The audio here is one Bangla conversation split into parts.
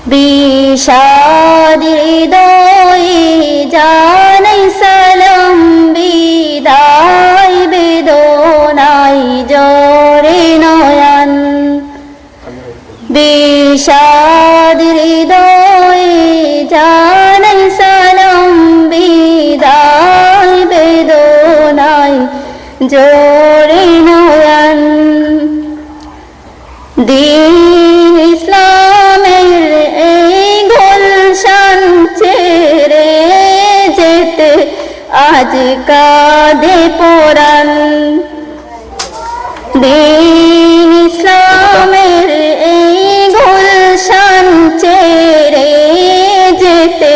বিষাদ হৃদয়ে জানাই সালাম বিদায় বেদনায় জোরে নয়ন বিষাদ হৃদয়ে জানাই সালাম বিদায় বেদনায় জোরে নয়ন দ্বীন ইসলামের এই গুলশান ছেড়ে যেতে আজ কাঁদে পরাণ দ্বীন ইসলামের এই গুলশান ছেড়ে যেতে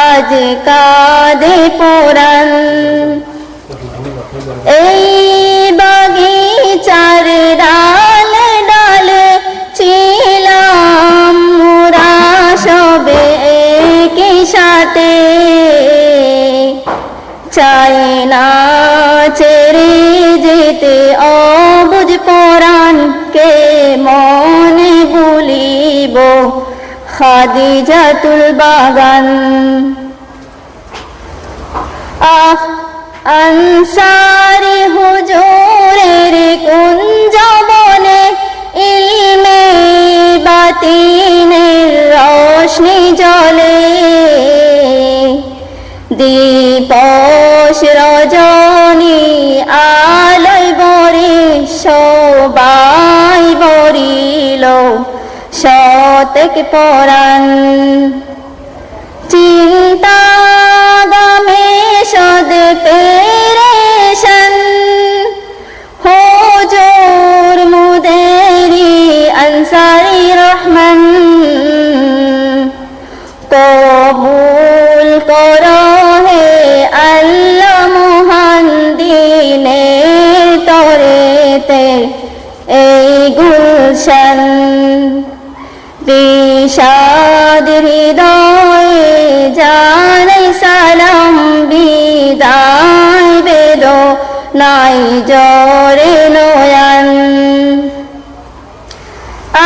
আজ কাঁদে পরাণ এই বাগিচার ডালে ডালে ছিলাম মোরা সবে একই সাথে চাই না ছেড়ে যেতে অবুঝ পরাণকে মনে ভুলিব খাদিজাতুল বাগান আনসারি হুজুরের কুঞ্জ বনে ইলমে বাতিনের রোশনি জ্বলে দীপশ রজনী আলোয় ভরে সবাই ভরিল শতক পরাণ চিন্তা গামে সদ পেরেশান হুজুর মুদেরি আনসারি রহমান কবুল করো হে আল্লাহ মহান দ্বীনের তরেতে এই গুলশান বিষাদ হৃদয়ে জানাই সালাম বিদায় বেদনায় জোরে নয়ন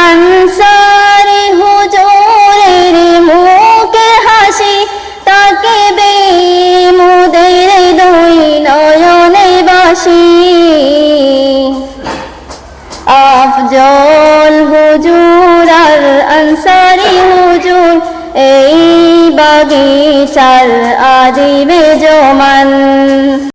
আনসারি হুজুরের মুখে হাসি তাকে মোদের দুই নয়নে বাসি আফজল হুজুর আর আনসারি হুজুর এই বাগিচার আদিবে জমান।